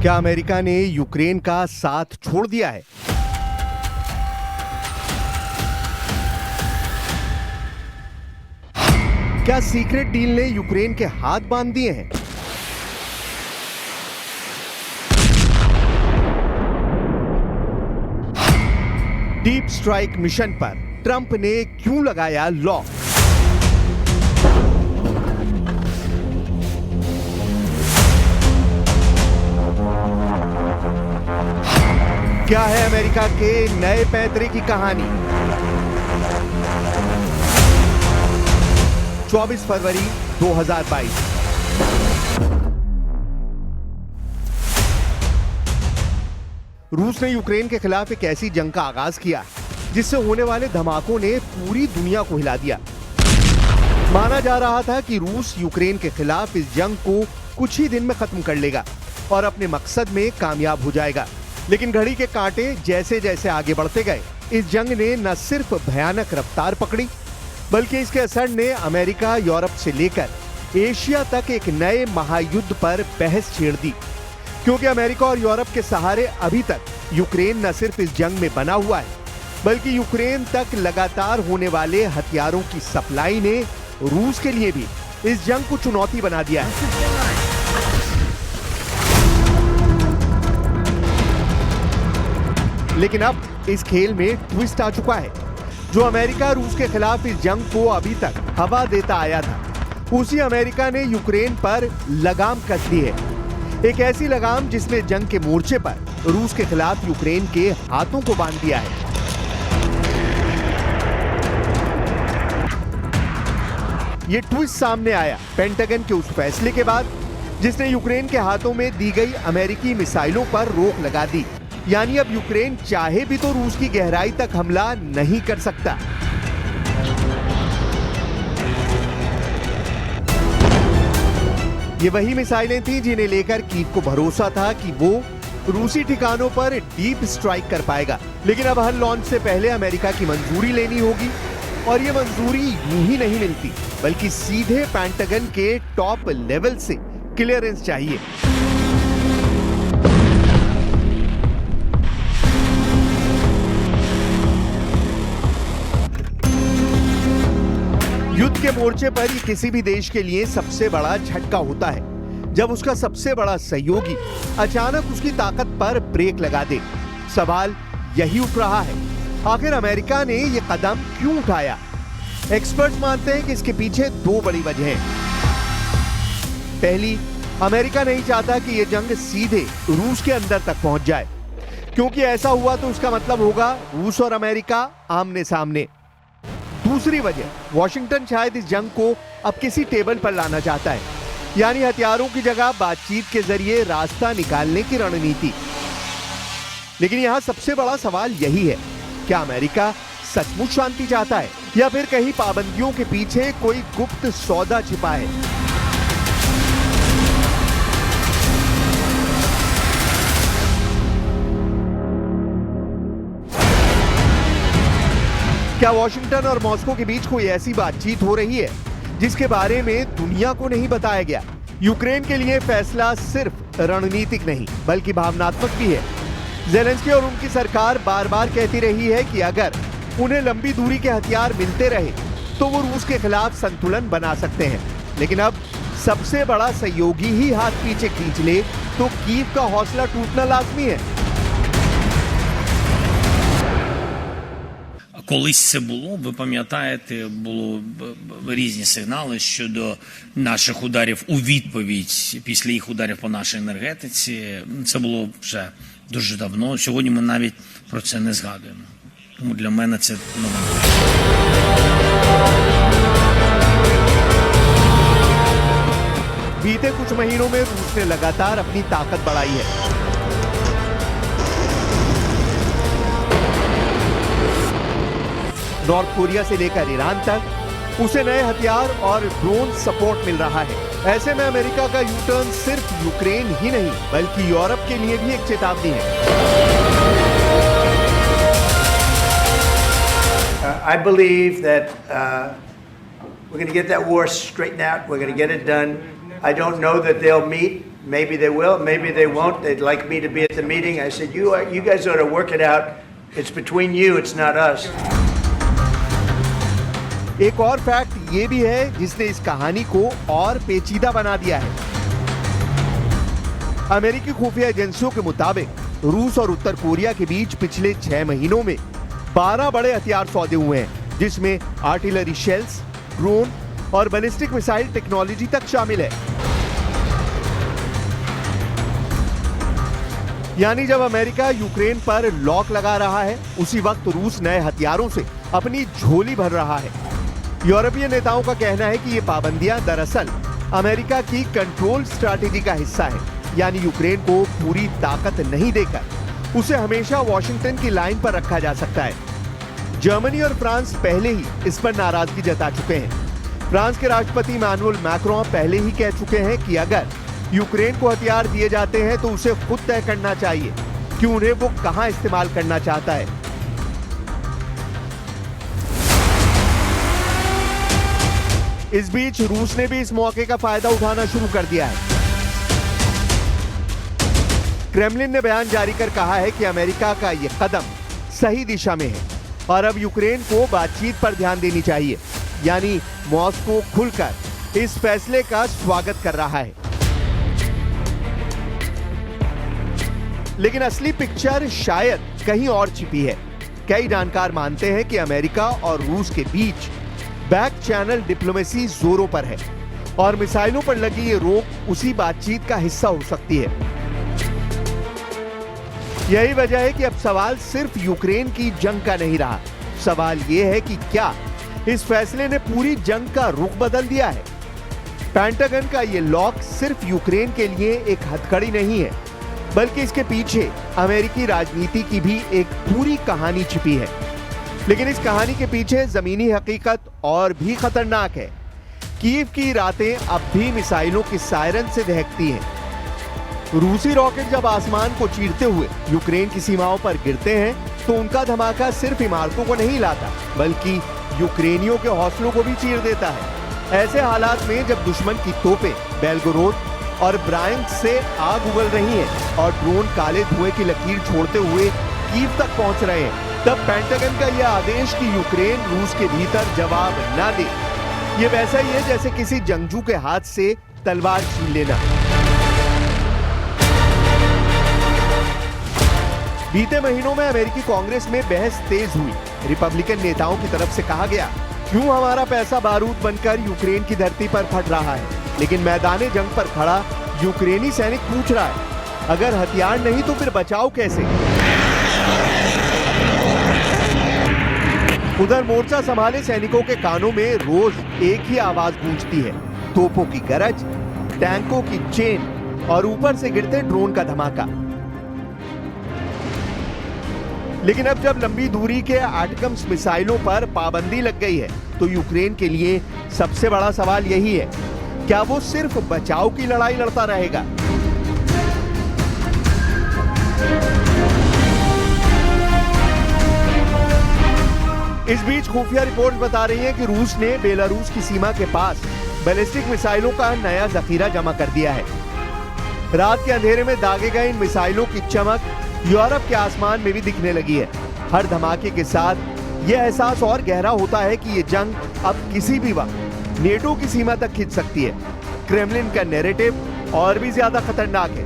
क्या अमेरिका ने यूक्रेन का साथ छोड़ दिया है? क्या सीक्रेट डील ने यूक्रेन के हाथ बांध दिए हैं? डीप स्ट्राइक मिशन पर ट्रंप ने क्यों लगाया लॉक? क्या है अमेरिका के नए पैंतरे की कहानी? 24 फरवरी 2022। रूस ने यूक्रेन के खिलाफ एक ऐसी जंग का आगाज किया जिससे होने वाले धमाकों ने पूरी दुनिया को हिला दिया। माना जा रहा था कि रूस यूक्रेन के खिलाफ इस जंग को कुछ ही दिन में खत्म कर लेगा और अपने मकसद में कामयाब हो जाएगा। लेकिन घड़ी के कांटे जैसे जैसे आगे बढ़ते गए, इस जंग ने न सिर्फ भयानक रफ्तार पकड़ी, बल्कि इसके असर ने अमेरिका, यूरोप से लेकर एशिया तक एक नए महायुद्ध पर बहस छेड़ दी। क्योंकि अमेरिका और यूरोप के सहारे अभी तक यूक्रेन न सिर्फ इस जंग में बना हुआ है, बल्कि यूक्रेन तक लगातार होने वाले हथियारों की सप्लाई ने रूस के लिए भी इस जंग को चुनौती बना दिया है। लेकिन अब इस खेल में ट्विस्ट आ चुका है। जो अमेरिका रूस के खिलाफ इस जंग को अभी तक हवा देता आया था, उसी अमेरिका ने यूक्रेन पर लगाम कस दी है। एक ऐसी लगाम जिसने जंग के मोर्चे पर रूस के खिलाफ यूक्रेन के हाथों को बांध दिया है। ये ट्विस्ट सामने आया पेंटागन के उस फैसले के बाद जिसने यूक्रेन के हाथों में दी गई अमेरिकी मिसाइलों पर रोक लगा दी। यानी अब यूक्रेन चाहे भी तो रूस की गहराई तक हमला नहीं कर सकता। ये वही मिसाइलें थीं जिन्हें लेकर कीव को भरोसा था कि वो रूसी ठिकानों पर डीप स्ट्राइक कर पाएगा। लेकिन अब हर लॉन्च से पहले अमेरिका की मंजूरी लेनी होगी, और ये मंजूरी यूं ही नहीं मिलती, बल्कि सीधे पेंटागन के टॉप लेवल से क्लियरेंस चाहिए। युद्ध के मोर्चे पर ये किसी भी देश के लिए सबसे बड़ा झटका होता है जब उसका सबसे बड़ा सहयोगी अचानक उसकी ताकत पर ब्रेक लगा दे। सवाल यही उठ रहा है, आखिर अमेरिका ने ये कदम क्यों उठाया? एक्सपर्ट्स मानते हैं कि इसके पीछे दो बड़ी वजहें हैं। पहली, अमेरिका नहीं चाहता कि ये जंग सीधे रूस के अंदर तक पहुंच जाए, क्योंकि ऐसा हुआ तो उसका मतलब होगा रूस और अमेरिका आमने सामने। दूसरी वजह, वॉशिंगटन शायद इस जंग को अब किसी टेबल पर लाना चाहता है, यानी हथियारों की जगह बातचीत के जरिए रास्ता निकालने की रणनीति। लेकिन यहां सबसे बड़ा सवाल यही है, क्या अमेरिका सचमुच शांति चाहता है या फिर कहीं पाबंदियों के पीछे कोई गुप्त सौदा छिपा है? क्या वॉशिंगटन और मॉस्को के बीच कोई ऐसी बातचीत हो रही है जिसके बारे में दुनिया को नहीं बताया गया? यूक्रेन के लिए फैसला सिर्फ रणनीतिक नहीं बल्कि भावनात्मक भी है। ज़ेलेंस्की और उनकी सरकार बार बार कहती रही है कि अगर उन्हें लंबी दूरी के हथियार मिलते रहे तो वो रूस के खिलाफ संतुलन बना सकते हैं। लेकिन अब सबसे बड़ा सहयोगी ही हाथ पीछे खींच ले तो कीव का हौसला टूटना लाजमी है। Колись це було, ви пам'ятаєте, було різні сигнали щодо наших ударів у відповідь після їх ударів по нашій енергетиці. Це було вже дуже давно. Сьогодні ми навіть про це не згадуємо. Тому для мене це новина. बीते कुछ महीनों में रूस ने लगातार अपनी ताकत बढ़ाई है। नॉर्थ कोरिया से लेकर ईरान तक उसे नए हथियार और ड्रोन सपोर्ट मिल रहा है। ऐसे में अमेरिका का यू टर्न सिर्फ यूक्रेन ही नहीं बल्कि यूरोप के लिए भी एक चेतावनी है। I believe that we're going to get that war straightened out. We're going to get it done. I don't know that they'll meet maybe they will, maybe they won't. They'd like me to be at the meeting. I said, you guys ought to work it out. It's between you, it's not us. एक और fact ये भी है जिसने इस कहानी को और पेचीदा बना दिया है। अमेरिकी खुफिया एजेंसियों के मुताबिक रूस और उत्तर कोरिया के बीच पिछले 6 महीनों में 12 बड़े हथियार सौदे हुए हैं, जिसमें आर्टिलरी शेल्स, ड्रोन और बैलिस्टिक मिसाइल टेक्नोलॉजी तक शामिल है। यानी जब अमेरिका यूक्रेन पर लॉक लगा रहा है, उसी वक्त रूस नए हथियारों से अपनी झोली भर रहा है। यूरोपीय नेताओं का कहना है कि ये पाबंदियां दरअसल अमेरिका की कंट्रोल स्ट्रैटेजी का हिस्सा है, यानी यूक्रेन को पूरी ताकत नहीं देकर उसे हमेशा वॉशिंगटन की लाइन पर रखा जा सकता है। जर्मनी और फ्रांस पहले ही इस पर नाराजगी जता चुके हैं। फ्रांस के राष्ट्रपति इमैनुअल मैक्रों पहले ही कह चुके हैं कि अगर यूक्रेन को हथियार दिए जाते हैं तो उसे खुद तय करना चाहिए कि उन्हें वो कहां इस्तेमाल करना चाहता है। इस बीच रूस ने भी इस मौके का फायदा उठाना शुरू कर दिया है। क्रेमलिन ने बयान जारी कर कहा है कि अमेरिका का यह कदम सही दिशा में है और अब यूक्रेन को बातचीत पर ध्यान देनी चाहिए, यानी मॉस्को खुलकर इस फैसले का स्वागत कर रहा है। लेकिन असली पिक्चर शायद कहीं और छिपी है। कई जानकार मानते हैं कि अमेरिका और रूस के बीच बैक चैनल डिप्लोमेसी जोरों पर है और मिसाइलों पर लगी ये रोक उसी बातचीत का हिस्सा हो सकती है। यही वजह है कि अब सवाल सिर्फ यूक्रेन की जंग का नहीं रहा। सवाल यह है कि क्या इस फैसले ने पूरी जंग का रुख बदल दिया है। पेंटागन का ये लॉक सिर्फ यूक्रेन के लिए एक हथकड़ी नहीं है, बल्कि इसके पीछे अमेरिकी राजनीति की भी एक पूरी कहानी छिपी है। लेकिन इस कहानी के पीछे जमीनी हकीकत और भी खतरनाक है। कीव की रातें अब भी मिसाइलों की सायरन से दहकती हैं। रूसी रॉकेट जब आसमान को चीरते हुए यूक्रेन की सीमाओं पर गिरते हैं तो उनका धमाका सिर्फ इमारतों को नहीं लाता, बल्कि यूक्रेनियों के हौसलों को भी चीर देता है। ऐसे हालात में जब दुश्मन की तोपें बेलगोरोद और ब्रायंक से आग उगल रही हैं और ड्रोन काले धुएं की लकीर छोड़ते हुए कीव तक पहुंच रहे हैं, तब पेंटागन का यह आदेश कि यूक्रेन रूस के भीतर जवाब न दे, ये वैसा ही है जैसे किसी जंगजू के हाथ से तलवार छीन लेना। बीते महीनों में अमेरिकी कांग्रेस में बहस तेज हुई। रिपब्लिकन नेताओं की तरफ से कहा गया, क्यों हमारा पैसा बारूद बनकर यूक्रेन की धरती पर फट रहा है। लेकिन मैदाने जंग पर खड़ा यूक्रेनी सैनिक पूछ रहा है, अगर हथियार नहीं तो फिर बचाओ कैसे। उधर मोर्चा संभाले सैनिकों के कानों में रोज एक ही आवाज गूंजती है, तोपों की गरज, टैंकों की चेन और ऊपर से गिरते ड्रोन का धमाका। लेकिन अब जब लंबी दूरी के एटम्स मिसाइलों पर पाबंदी लग गई है, तो यूक्रेन के लिए सबसे बड़ा सवाल यही है, क्या वो सिर्फ बचाव की लड़ाई लड़ता रहेगा? इस बीच खुफिया रिपोर्ट बता रही है कि रूस ने बेलारूस की सीमा के पास बैलिस्टिक मिसाइलों का नया जखीरा जमा कर दिया है। रात के अंधेरे में दागे गए इन मिसाइलों की चमक यूरोप के आसमान में भी दिखने लगी है। हर धमाके के साथ यह एहसास और गहरा होता है कि यह जंग अब किसी भी वक्त नेटो की सीमा तक खिंच सकती है। क्रेमलिन का नैरेटिव और भी ज्यादा खतरनाक है।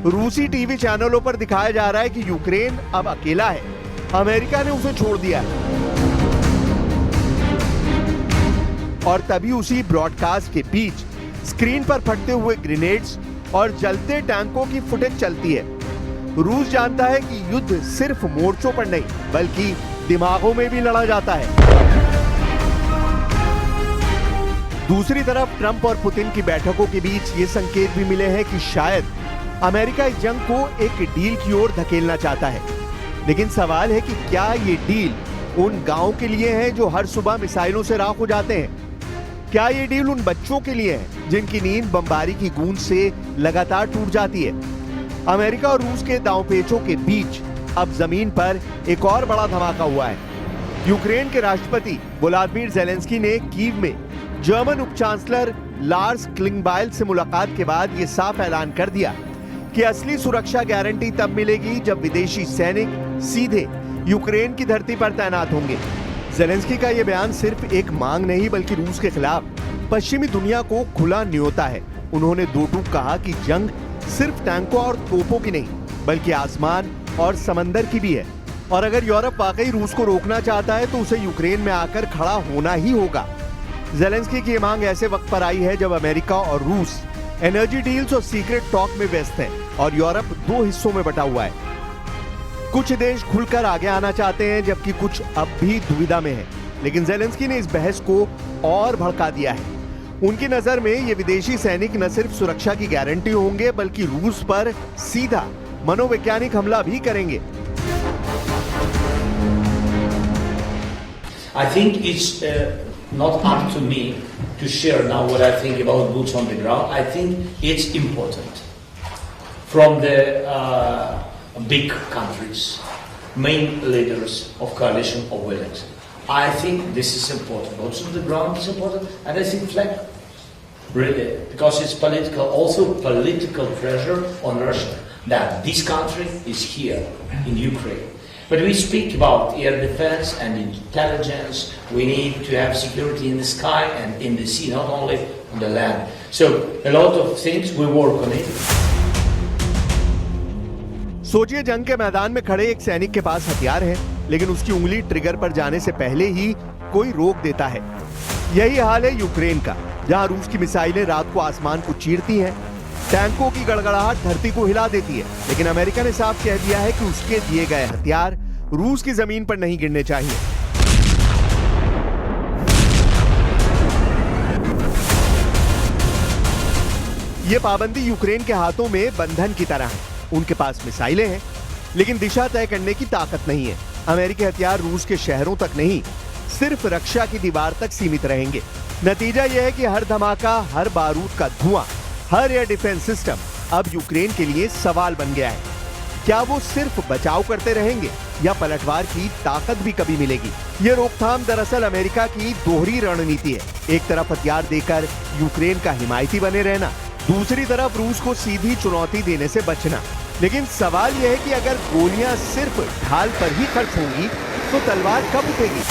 रूसी टीवी चैनलों पर दिखाया जा रहा है कि यूक्रेन अब अकेला है, अमेरिका ने उसे छोड़ दिया है। और तभी उसी ब्रॉडकास्ट के बीच स्क्रीन पर फटते हुए ग्रेनेड्स और जलते टैंकों की फुटेज चलती है। रूस जानता है कि युद्ध सिर्फ मोर्चों पर नहीं, बल्कि दिमागों में भी लड़ा जाता है। दूसरी तरफ ट्रंप और पुतिन की बैठकों के बीच ये संकेत भी मिले हैं कि शायद अमेरिका इस जंग को एक डील की ओर धकेलना चाहता है। लेकिन सवाल है कि क्या ये डील उन गांवों के लिए है जो हर सुबह मिसाइलों से राख हो जाते हैं? क्या ये डील उन बच्चों के लिए है जिनकी नींद बमबारी की गूंज से लगातार टूट जाती है? अमेरिका और रूस के दांवपेचों के बीच अब जमीन पर एक और बड़ा धमाका हुआ है। यूक्रेन के राष्ट्रपति व्लादिमीर ज़ेलेंस्की ने कीव में जर्मन उप चांसलर लार्स क्लिंगबाइल से मुलाकात के बाद यह साफ ऐलान कर दिया कि असली सुरक्षा गारंटी तब मिलेगी जब विदेशी सैनिक सीधे यूक्रेन की धरती पर तैनात होंगे। ज़ेलेंस्की का यह बयान सिर्फ एक मांग नहीं बल्कि रूस के खिलाफ पश्चिमी दुनिया को खुला न्योता है। उन्होंने दो टूक कहा कि जंग सिर्फ टैंकों और तोपों की नहीं बल्कि आसमान और समंदर की भी है, और अगर यूरोप वाकई रूस को रोकना चाहता है तो उसे यूक्रेन में आकर खड़ा होना ही होगा। ज़ेलेंस्की की मांग ऐसे वक्त पर आई है जब अमेरिका और रूस एनर्जी डील्स और सीक्रेट टॉक में व्यस्त है और यूरोप दो हिस्सों में बटा हुआ है। कुछ देश खुलकर आगे आना चाहते हैं जबकि कुछ अब भी दुविधा में है, लेकिन ज़ेलेंस्की ने इस बहस को और भड़का दिया है। उनकी नजर में ये विदेशी सैनिक न सिर्फ सुरक्षा की गारंटी होंगे बल्कि रूस पर सीधा मनोवैज्ञानिक हमला भी करेंगे। I think it's not up to me to share now what I think about boots on the ground. I think it's important from the big countries, main leaders of coalition of willing. I think this is important. Boots on the ground is important, and I think flag really because it's political, also political pressure on Russia that this country is here in Ukraine. But we speak about air defense and intelligence. We need to have security in the sky and in the sea, not only on the land. So a lot of things we work on it. सोचिए जंग के मैदान में खड़े एक सैनिक के पास हथियार है, लेकिन उसकी उंगली ट्रिगर पर जाने से पहले ही कोई रोक देता है। यही हाल है यूक्रेन का, जहां रूस की मिसाइलें रात को आसमान को चीरती हैं, टैंकों की गड़गड़ाहट धरती को हिला देती है, लेकिन अमेरिका ने साफ कह दिया है कि उसके दिए गए हथियार रूस की जमीन पर नहीं गिरने चाहिए। यह पाबंदी यूक्रेन के हाथों में बंधन की तरह है। उनके पास मिसाइलें हैं, लेकिन दिशा तय करने की ताकत नहीं है। अमेरिकी हथियार रूस के शहरों तक नहीं, सिर्फ रक्षा की दीवार तक सीमित रहेंगे। नतीजा यह है कि हर धमाका, हर बारूद का धुआं, हर एयर डिफेंस सिस्टम अब यूक्रेन के लिए सवाल बन गया है। क्या वो सिर्फ बचाव करते रहेंगे या पलटवार की ताकत भी कभी मिलेगी? ये रोकथाम दरअसल अमेरिका की दोहरी रणनीति है। एक तरफ हथियार देकर यूक्रेन का हिमायती बने रहना, दूसरी तरफ रूस को सीधी चुनौती देने से बचना। लेकिन सवाल यह है कि अगर गोलियां सिर्फ ढाल पर ही खर्च होंगी तो तलवार कब उठेगी?